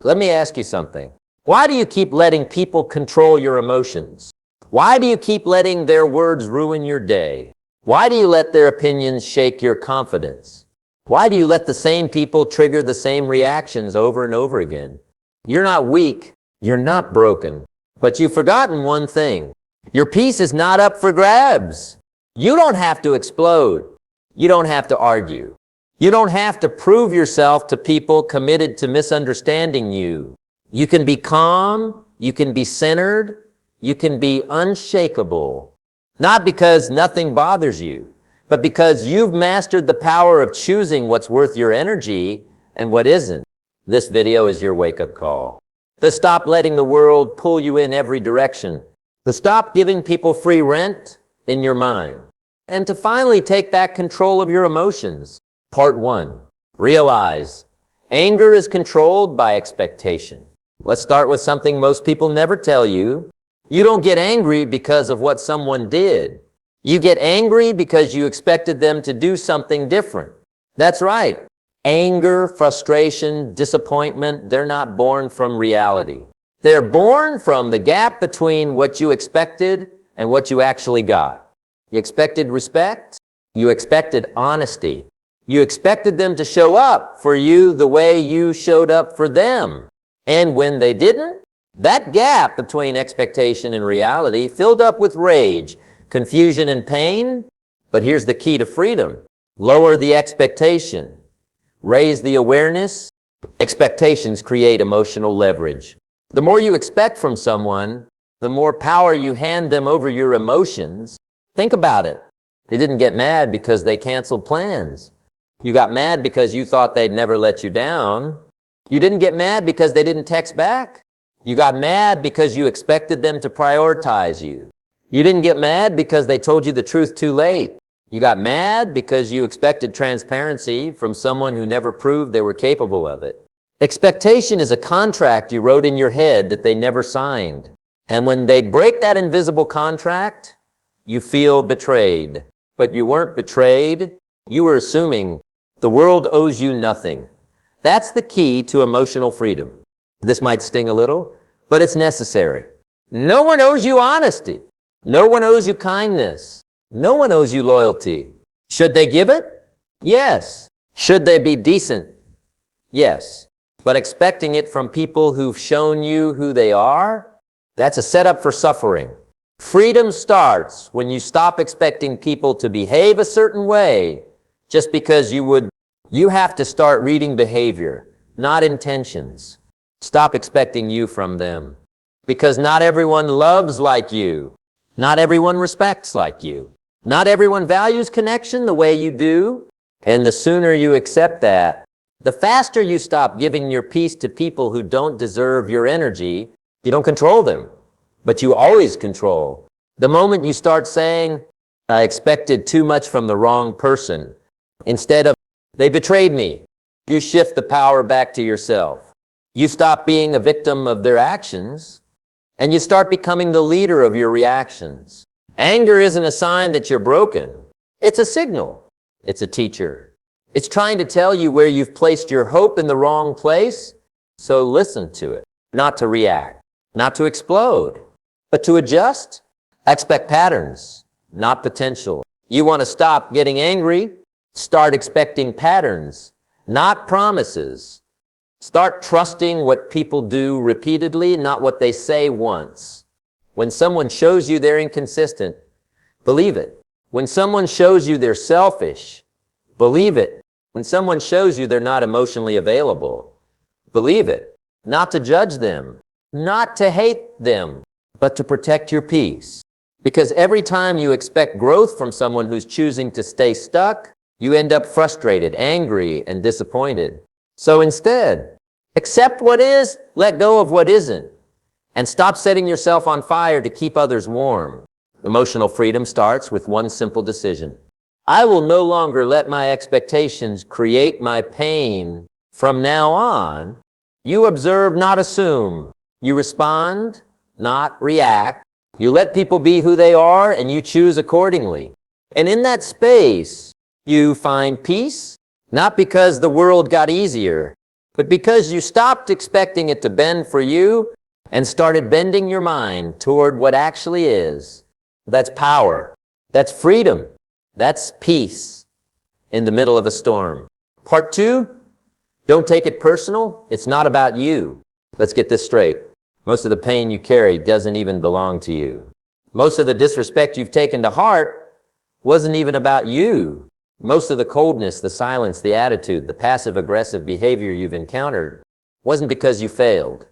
Let me ask you something. Why do you keep letting people control your emotions? Why do you keep letting their words ruin your day? Why do you let their opinions shake your confidence? Why do you let the same people trigger the same reactions over and over again? You're not weak. You're not broken. But you've forgotten one thing. Your peace is not up for grabs. You don't have to explode. You don't have to argue. You don't have to prove yourself to people committed to misunderstanding you. You can be calm. You can be centered. You can be unshakable. Not because nothing bothers you, but because you've mastered the power of choosing what's worth your energy and what isn't. This video is your wake-up call. To stop letting the world pull you in every direction. To stop giving people free rent in your mind. And to finally take back control of your emotions. Part 1. Realize anger is controlled by expectation. Let's start with something most people never tell you. You don't get angry because of what someone did. You get angry because you expected them to do something different. That's right. Anger, frustration, disappointment, they're not born from reality. They're born from the gap between what you expected and what you actually got. You expected respect. You expected honesty. You expected them to show up for you the way you showed up for them. And when they didn't, that gap between expectation and reality filled up with rage, confusion, and pain. But here's the key to freedom. Lower the expectation. Raise the awareness. Expectations create emotional leverage. The more you expect from someone, the more power you hand them over your emotions. Think about it. They didn't get mad because they canceled plans. You got mad because you thought they'd never let you down. You didn't get mad because they didn't text back. You got mad because you expected them to prioritize you. You didn't get mad because they told you the truth too late. You got mad because you expected transparency from someone who never proved they were capable of it. Expectation is a contract you wrote in your head that they never signed. And when they break that invisible contract, you feel betrayed. But you weren't betrayed. You were assuming the world owes you nothing. That's the key to emotional freedom. This might sting a little, but it's necessary. No one owes you honesty. No one owes you kindness. No one owes you loyalty. Should they give it? Yes. Should they be decent? Yes. But expecting it from people who've shown you who they are, that's a setup for suffering. Freedom starts when you stop expecting people to behave a certain way just because you would. You have to start reading behavior, not intentions. Stop expecting you from them. Because not everyone loves like you. Not everyone respects like you. Not everyone values connection the way you do. And the sooner you accept that, the faster you stop giving your peace to people who don't deserve your energy. You don't control them, but you always control. The moment you start saying, I expected too much from the wrong person, instead of, they betrayed me, you shift the power back to yourself. You stop being a victim of their actions, and you start becoming the leader of your reactions. Anger isn't a sign that you're broken. It's a signal. It's a teacher. It's trying to tell you where you've placed your hope in the wrong place, so listen to it. Not to react, not to explode, but to adjust. Expect patterns, not potential. You want to stop getting angry? Start expecting patterns, not promises. Start trusting what people do repeatedly, not what they say once. When someone shows you they're inconsistent, believe it. When someone shows you they're selfish, believe it. When someone shows you they're not emotionally available, believe it. Not to judge them, not to hate them, but to protect your peace. Because every time you expect growth from someone who's choosing to stay stuck, you end up frustrated, angry, and disappointed. So instead, accept what is, let go of what isn't, and stop setting yourself on fire to keep others warm. Emotional freedom starts with one simple decision. I will no longer let my expectations create my pain. From now on, you observe, not assume. You respond, not react. You let people be who they are, and you choose accordingly. And in that space, you find peace, not because the world got easier, but because you stopped expecting it to bend for you and started bending your mind toward what actually is. That's power. That's freedom. That's peace in the middle of a storm. Part 2, don't take it personal. It's not about you. Let's get this straight. Most of the pain you carry doesn't even belong to you. Most of the disrespect you've taken to heart wasn't even about you. Most of the coldness, the silence, the attitude, the passive-aggressive behavior you've encountered wasn't because you failed.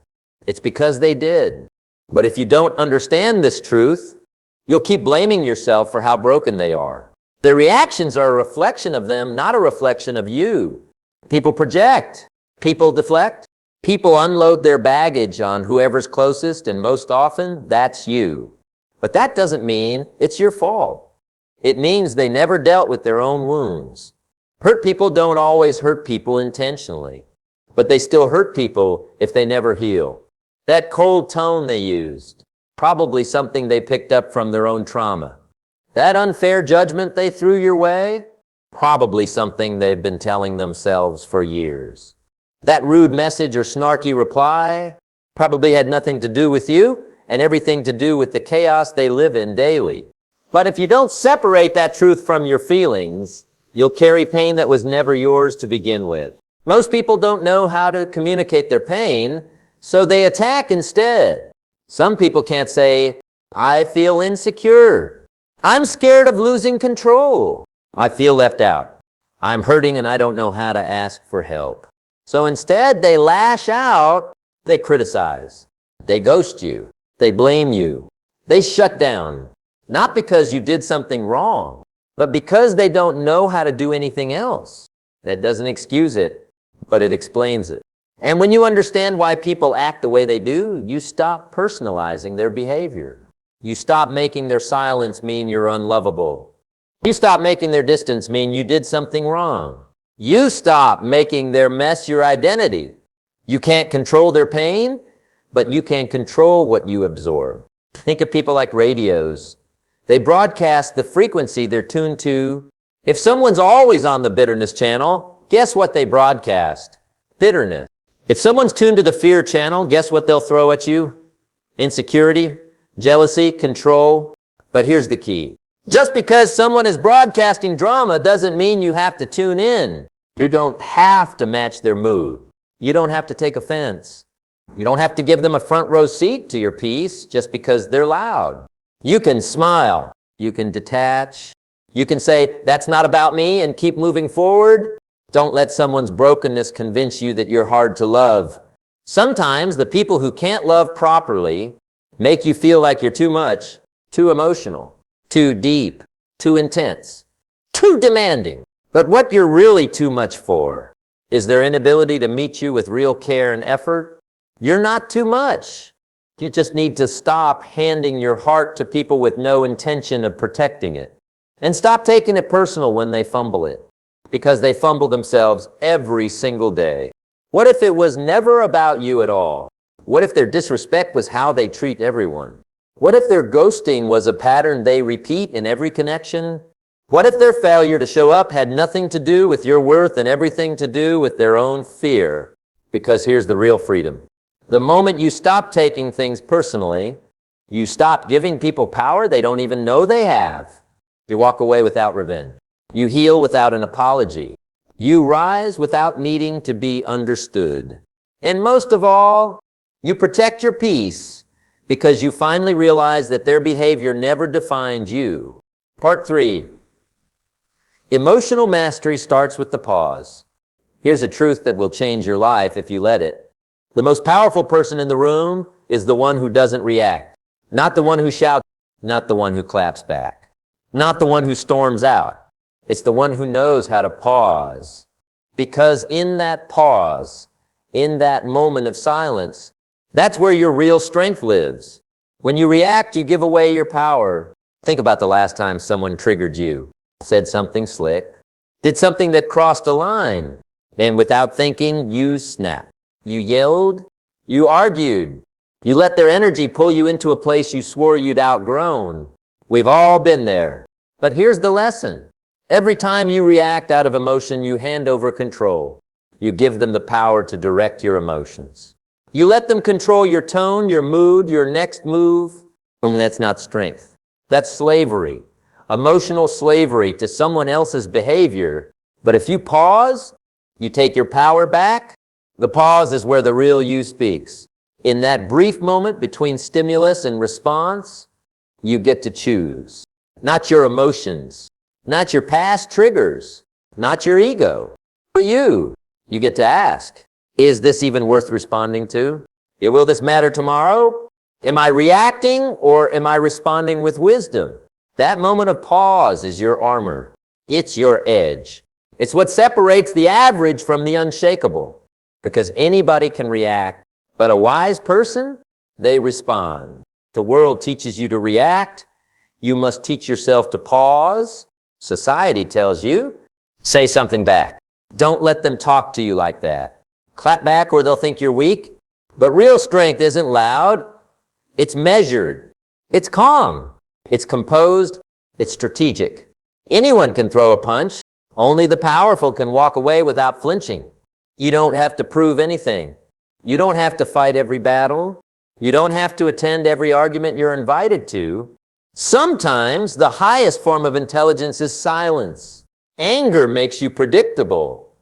It's because they did. But if you don't understand this truth, you'll keep blaming yourself for how broken they are. Their reactions are a reflection of them, not a reflection of you. People project. People deflect. People unload their baggage on whoever's closest, and most often, that's you. But that doesn't mean it's your fault. It means they never dealt with their own wounds. Hurt people don't always hurt people intentionally, but they still hurt people if they never heal. That cold tone they used, probably something they picked up from their own trauma. That unfair judgment they threw your way, probably something they've been telling themselves for years. That rude message or snarky reply probably had nothing to do with you and everything to do with the chaos they live in daily. But if you don't separate that truth from your feelings, you'll carry pain that was never yours to begin with. Most people don't know how to communicate their pain, so they attack instead. Some people can't say, I feel insecure. I'm scared of losing control. I feel left out. I'm hurting and I don't know how to ask for help. So instead, they lash out, they criticize, they ghost you, they blame you, they shut down. Not because you did something wrong, but because they don't know how to do anything else. That doesn't excuse it, but it explains it. And when you understand why people act the way they do, you stop personalizing their behavior. You stop making their silence mean you're unlovable. You stop making their distance mean you did something wrong. You stop making their mess your identity. You can't control their pain, but you can control what you absorb. Think of people like radios. They broadcast the frequency they're tuned to. If someone's always on the bitterness channel, guess what they broadcast? Bitterness. If someone's tuned to the fear channel, guess what they'll throw at you? Insecurity, jealousy, control. But here's the key. Just because someone is broadcasting drama doesn't mean you have to tune in. You don't have to match their mood. You don't have to take offense. You don't have to give them a front row seat to your piece just because they're loud. You can smile, you can detach, you can say, that's not about me, and keep moving forward. Don't let someone's brokenness convince you that you're hard to love. Sometimes the people who can't love properly make you feel like you're too much, too emotional, too deep, too intense, too demanding. But what you're really too much for is their inability to meet you with real care and effort. You're not too much. You just need to stop handing your heart to people with no intention of protecting it. And stop taking it personal when they fumble it, because they fumble themselves every single day. What if it was never about you at all? What if their disrespect was how they treat everyone? What if their ghosting was a pattern they repeat in every connection? What if their failure to show up had nothing to do with your worth and everything to do with their own fear? Because here's the real freedom. The moment you stop taking things personally, you stop giving people power they don't even know they have. You walk away without revenge. You heal without an apology. You rise without needing to be understood. And most of all, you protect your peace because you finally realize that their behavior never defined you. Part 3. Emotional mastery starts with the pause. Here's a truth that will change your life if you let it. The most powerful person in the room is the one who doesn't react. Not the one who shouts, not the one who claps back, not the one who storms out. It's the one who knows how to pause. Because in that pause, in that moment of silence, that's where your real strength lives. When you react, you give away your power. Think about the last time someone triggered you, said something slick, did something that crossed a line, and without thinking, you snapped. You yelled, you argued, you let their energy pull you into a place you swore you'd outgrown. We've all been there. But here's the lesson. Every time you react out of emotion, you hand over control. You give them the power to direct your emotions. You let them control your tone, your mood, your next move. And that's not strength. That's slavery. Emotional slavery to someone else's behavior. But if you pause, you take your power back. The pause is where the real you speaks. In that brief moment between stimulus and response, you get to choose. Not your emotions, not your past triggers, not your ego. For you, you get to ask, is this even worth responding to? Will this matter tomorrow? Am I reacting or am I responding with wisdom? That moment of pause is your armor. It's your edge. It's what separates the average from the unshakable. Because anybody can react, but a wise person, they respond. The world teaches you to react. You must teach yourself to pause. Society tells you, say something back. Don't let them talk to you like that. Clap back or they'll think you're weak. But real strength isn't loud. It's measured. It's calm. It's composed. It's strategic. Anyone can throw a punch. Only the powerful can walk away without flinching. You don't have to prove anything. You don't have to fight every battle. You don't have to attend every argument you're invited to. Sometimes the highest form of intelligence is silence. Anger makes you predictable.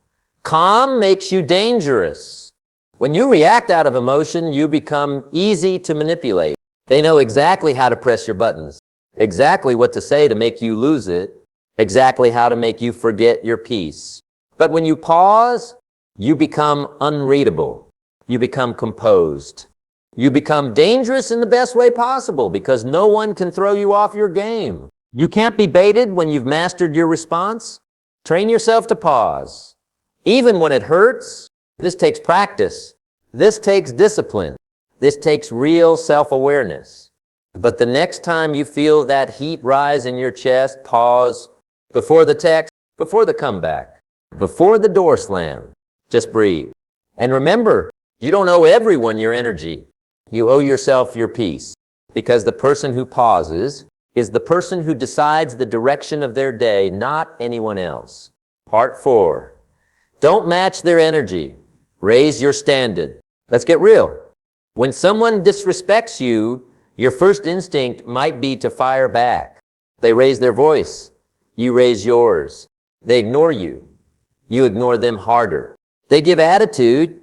Calm makes you dangerous. When you react out of emotion, you become easy to manipulate. They know exactly how to press your buttons, exactly what to say to make you lose it, exactly how to make you forget your peace. But when you pause, you become unreadable. You become composed. You become dangerous in the best way possible because no one can throw you off your game. You can't be baited when you've mastered your response. Train yourself to pause. Even when it hurts, this takes practice. This takes discipline. This takes real self-awareness. But the next time you feel that heat rise in your chest, pause. Before the text, before the comeback, before the door slam, just breathe. And remember, you don't owe everyone your energy. You owe yourself your peace. Because the person who pauses is the person who decides the direction of their day, not anyone else. Part 4. Don't match their energy. Raise your standard. Let's get real. When someone disrespects you, your first instinct might be to fire back. They raise their voice. You raise yours. They ignore you. You ignore them harder. They give attitude.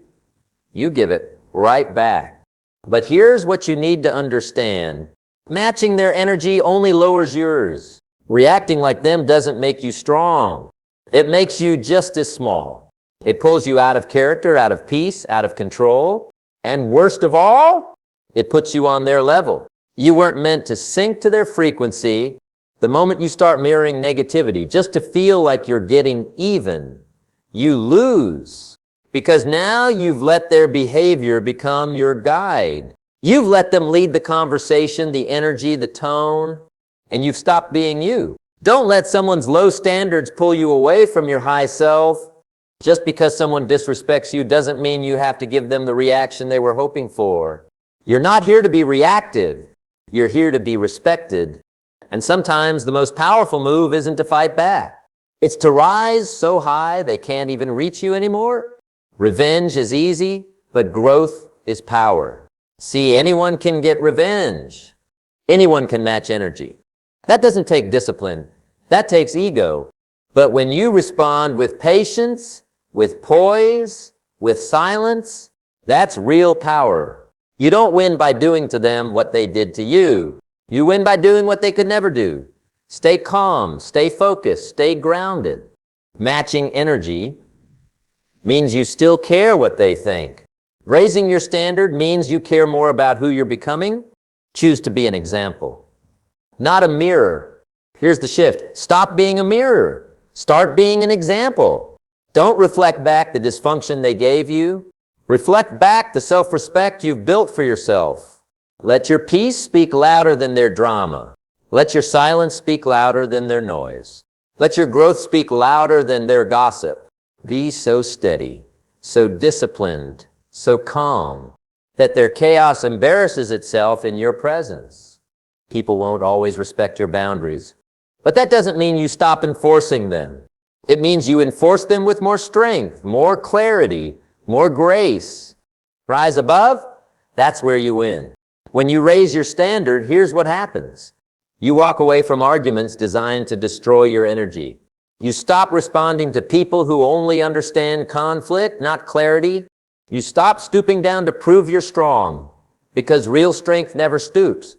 You give it right back. But here's what you need to understand. Matching their energy only lowers yours. Reacting like them doesn't make you strong. It makes you just as small. It pulls you out of character, out of peace, out of control. And worst of all, it puts you on their level. You weren't meant to sink to their frequency. The moment you start mirroring negativity just to feel like you're getting even, you lose. Because now you've let their behavior become your guide. You've let them lead the conversation, the energy, the tone, and you've stopped being you. Don't let someone's low standards pull you away from your high self. Just because someone disrespects you doesn't mean you have to give them the reaction they were hoping for. You're not here to be reactive. You're here to be respected. And sometimes the most powerful move isn't to fight back. It's to rise so high they can't even reach you anymore. Revenge is easy, but growth is power. See, anyone can get revenge. Anyone can match energy. That doesn't take discipline. That takes ego. But when you respond with patience, with poise, with silence, that's real power. You don't win by doing to them what they did to you. You win by doing what they could never do. Stay calm, stay focused, stay grounded. Matching energy means you still care what they think. Raising your standard means you care more about who you're becoming. Choose to be an example, not a mirror. Here's the shift. Stop being a mirror. Start being an example. Don't reflect back the dysfunction they gave you. Reflect back the self-respect you've built for yourself. Let your peace speak louder than their drama. Let your silence speak louder than their noise. Let your growth speak louder than their gossip. Be so steady, so disciplined, so calm, that their chaos embarrasses itself in your presence. People won't always respect your boundaries, but that doesn't mean you stop enforcing them. It means you enforce them with more strength, more clarity, more grace. Rise above, that's where you win. When you raise your standard, here's what happens. You walk away from arguments designed to destroy your energy. You stop responding to people who only understand conflict, not clarity. You stop stooping down to prove you're strong, because real strength never stoops.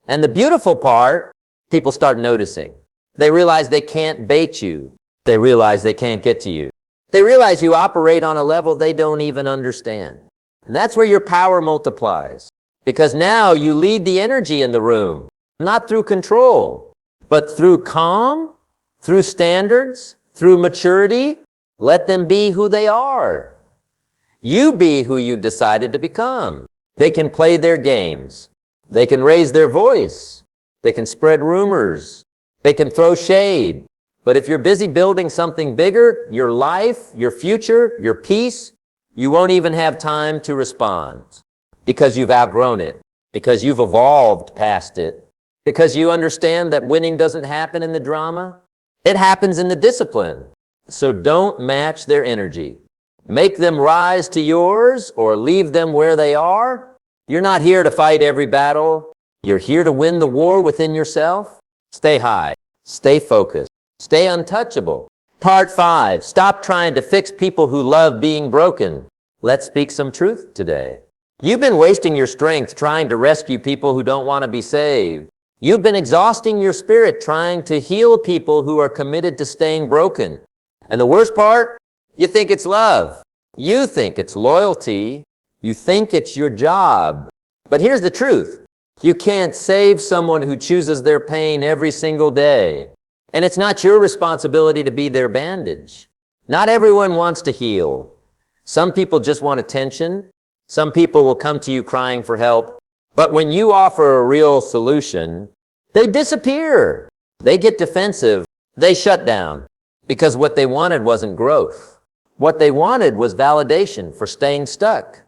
And the beautiful part, people start noticing. They realize they can't bait you. They realize they can't get to you. They realize you operate on a level they don't even understand. And that's where your power multiplies. Because now you lead the energy in the room, not through control, but through calm, through standards, through maturity. Let them be who they are. You be who you decided to become. They can play their games. They can raise their voice. They can spread rumors. They can throw shade. But if you're busy building something bigger, your life, your future, your peace, you won't even have time to respond because you've outgrown it, because you've evolved past it, because you understand that winning doesn't happen in the drama. It happens in the discipline. So don't match their energy. Make them rise to yours or leave them where they are. You're not here to fight every battle. You're here to win the war within yourself. Stay high. Stay focused. Stay untouchable. Part 5. Stop trying to fix people who love being broken. Let's speak some truth today. You've been wasting your strength trying to rescue people who don't want to be saved. You've been exhausting your spirit trying to heal people who are committed to staying broken. And the worst part, you think it's love. You think it's loyalty. You think it's your job. But here's the truth. You can't save someone who chooses their pain every single day. And it's not your responsibility to be their bandage. Not everyone wants to heal. Some people just want attention. Some people will come to you crying for help. But when you offer a real solution, they disappear. They get defensive. They shut down. Because what they wanted wasn't growth. What they wanted was validation for staying stuck.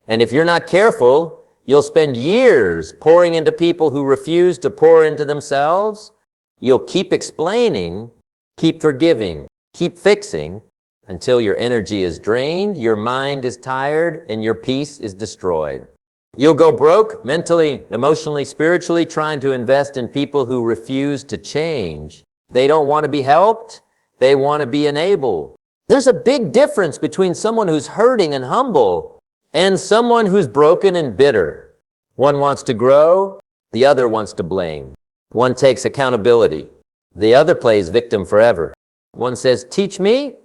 And if you're not careful, you'll spend years pouring into people who refuse to pour into themselves. You'll keep explaining, keep forgiving, keep fixing, until your energy is drained, your mind is tired, and your peace is destroyed. You'll go broke mentally, emotionally, spiritually, trying to invest in people who refuse to change. They don't want to be helped. They want to be enabled. There's a big difference between someone who's hurting and humble and someone who's broken and bitter. One wants to grow. The other wants to blame. One takes accountability. The other plays victim forever. One says, teach me.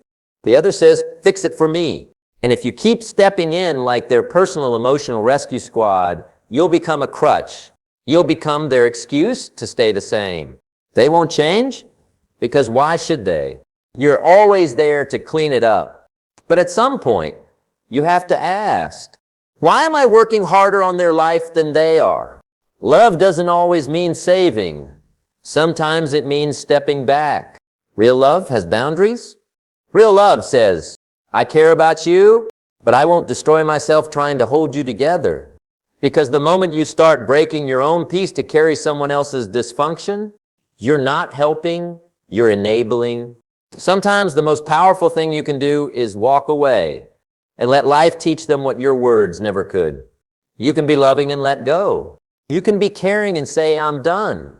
The other says, fix it for me. And if you keep stepping in like their personal emotional rescue squad, you'll become a crutch. You'll become their excuse to stay the same. They won't change because why should they? You're always there to clean it up. But at some point, you have to ask, why am I working harder on their life than they are? Love doesn't always mean saving. Sometimes it means stepping back. Real love has boundaries. Real love says, I care about you, but I won't destroy myself trying to hold you together. Because the moment you start breaking your own peace to carry someone else's dysfunction, you're not helping, you're enabling. Sometimes the most powerful thing you can do is walk away and let life teach them what your words never could. You can be loving and let go. You can be caring and say, I'm done.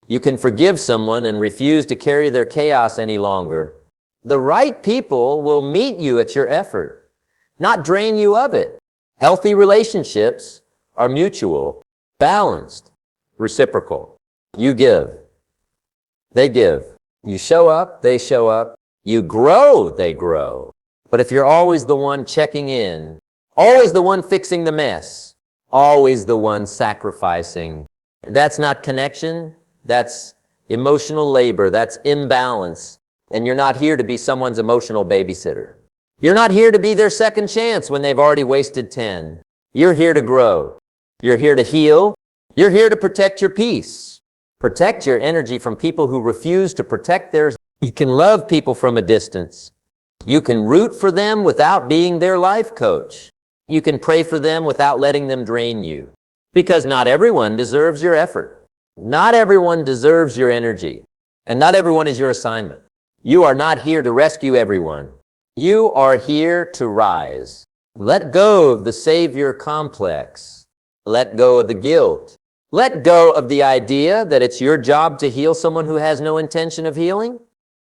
You can forgive someone and refuse to carry their chaos any longer. The right people will meet you at your effort, not drain you of it. Healthy relationships are mutual, balanced, reciprocal. You give. They give. You show up, they show up. You grow, they grow. But if you're always the one checking in, always the one fixing the mess, always the one sacrificing, that's not connection. That's emotional labor. That's imbalance. And you're not here to be someone's emotional babysitter. You're not here to be their second chance when they've already wasted 10. You're here to grow. You're here to heal. You're here to protect your peace. Protect your energy from people who refuse to protect theirs. You can love people from a distance. You can root for them without being their life coach. You can pray for them without letting them drain you. Because not everyone deserves your effort. Not everyone deserves your energy. And not everyone is your assignment. You are not here to rescue everyone. You are here to rise. Let go of the savior complex. Let go of the guilt. Let go of the idea that it's your job to heal someone who has no intention of healing.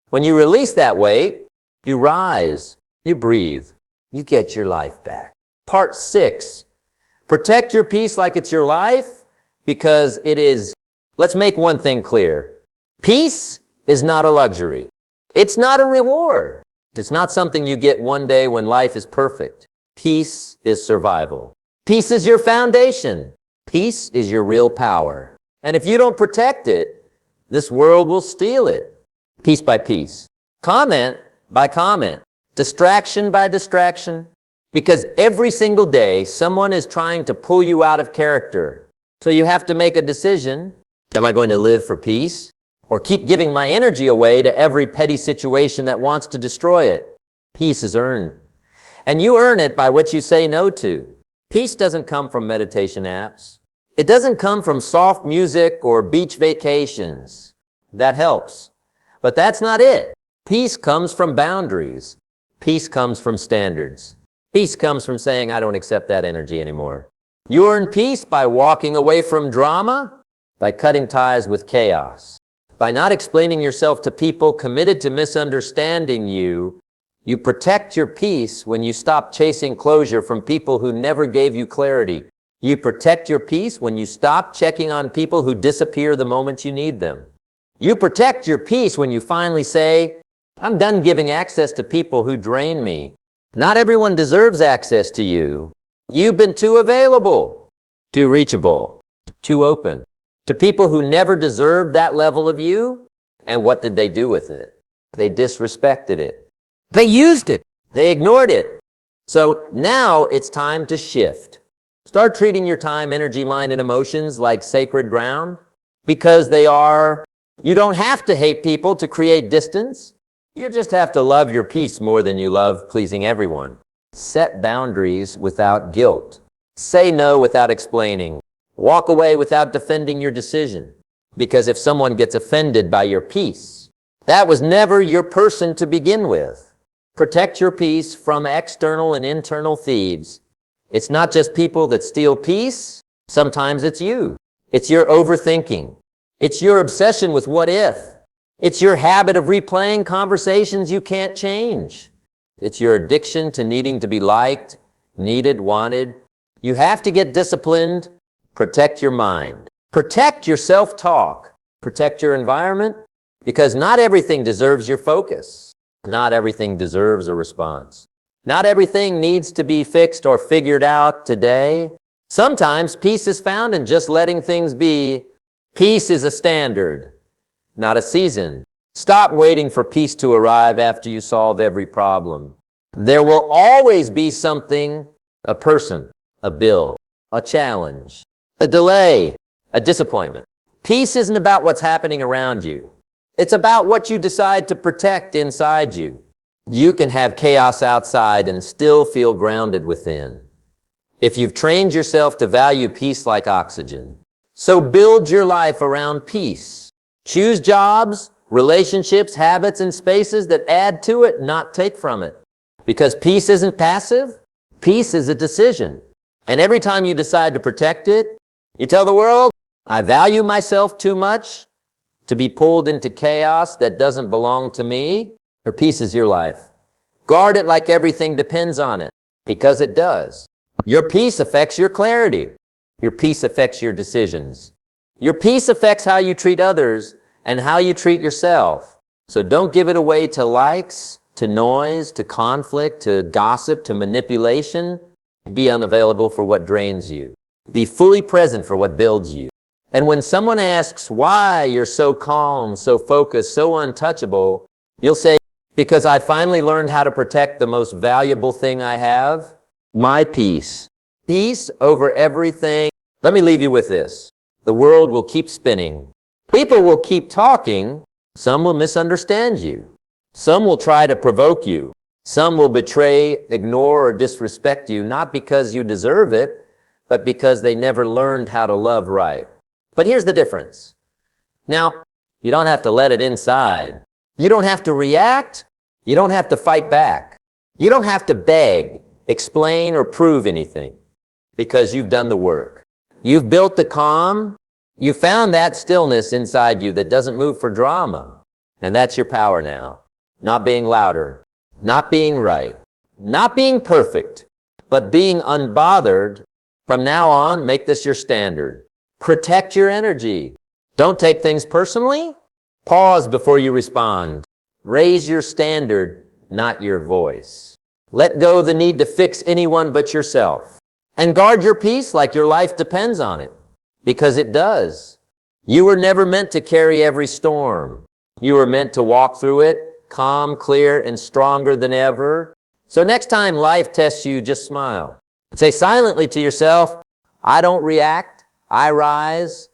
When you release that weight, you rise, you breathe, you get your life back. Part 6, protect your peace like it's your life, because it is. Let's make one thing clear. Peace is not a luxury. It's not a reward. It's not something you get one day when life is perfect. Peace is survival. Peace is your foundation. Peace is your real power. And if you don't protect it, this world will steal it. Piece by piece. Comment by comment. Distraction by distraction. Because every single day, someone is trying to pull you out of character. So you have to make a decision. Am I going to live for peace? Or keep giving my energy away to every petty situation that wants to destroy it? Peace is earned. And you earn it by what you say no to. Peace doesn't come from meditation apps. It doesn't come from soft music or beach vacations. That helps. But that's not it. Peace comes from boundaries. Peace comes from standards. Peace comes from saying, I don't accept that energy anymore. You earn peace by walking away from drama, by cutting ties with chaos, by not explaining yourself to people committed to misunderstanding you. You protect your peace when you stop chasing closure from people who never gave you clarity. You protect your peace when you stop checking on people who disappear the moment you need them. You protect your peace when you finally say, I'm done giving access to people who drain me. Not everyone deserves access to you. You've been too available, too reachable, too open. To people who never deserved that level of you. And what did they do with it? They disrespected it. They used it. They ignored it. So now it's time to shift. Start treating your time, energy, mind, and emotions like sacred ground, because they are. You don't have to hate people to create distance. You just have to love your peace more than you love pleasing everyone. Set boundaries without guilt. Say no without explaining. Walk away without defending your decision. Because if someone gets offended by your peace, that was never your person to begin with. Protect your peace from external and internal thieves. It's not just people that steal peace. Sometimes it's you. It's your overthinking. It's your obsession with what if. It's your habit of replaying conversations you can't change. It's your addiction to needing to be liked, needed, wanted. You have to get disciplined. Protect your mind. Protect your self-talk. Protect your environment, because not everything deserves your focus. Not everything deserves a response. Not everything needs to be fixed or figured out today. Sometimes peace is found in just letting things be. Peace is a standard, not a season. Stop waiting for peace to arrive after you solve every problem. There will always be something, a person, a bill, a challenge, a delay, a disappointment. Peace isn't about what's happening around you. It's about what you decide to protect inside you. You can have chaos outside and still feel grounded within, if you've trained yourself to value peace like oxygen. So build your life around peace. Choose jobs, relationships, habits, and spaces that add to it, not take from it. Because peace isn't passive. Peace is a decision. And every time you decide to protect it, you tell the world, I value myself too much to be pulled into chaos that doesn't belong to me. Or peace is your life. Guard it like everything depends on it, because it does. Your peace affects your clarity. Your peace affects your decisions. Your peace affects how you treat others and how you treat yourself. So don't give it away to likes, to noise, to conflict, to gossip, to manipulation. Be unavailable for what drains you. Be fully present for what builds you. And when someone asks why you're so calm, so focused, so untouchable, you'll say, because I finally learned how to protect the most valuable thing I have, my peace. Peace over everything. Let me leave you with this. The world will keep spinning. People will keep talking. Some will misunderstand you. Some will try to provoke you. Some will betray, ignore, or disrespect you, not because you deserve it, but because they never learned how to love right. But here's the difference. Now, you don't have to let it inside. You don't have to react. You don't have to fight back. You don't have to beg, explain, or prove anything because you've done the work. You've built the calm. You found that stillness inside you that doesn't move for drama. And that's your power now. Not being louder, not being right, not being perfect, but being unbothered. From now on, make this your standard. Protect your energy. Don't take things personally. Pause before you respond. Raise your standard, not your voice. Let go of the need to fix anyone but yourself. And guard your peace like your life depends on it, because it does. You were never meant to carry every storm. You were meant to walk through it, calm, clear, and stronger than ever. So next time life tests you, just smile. Say silently to yourself, I don't react, I rise,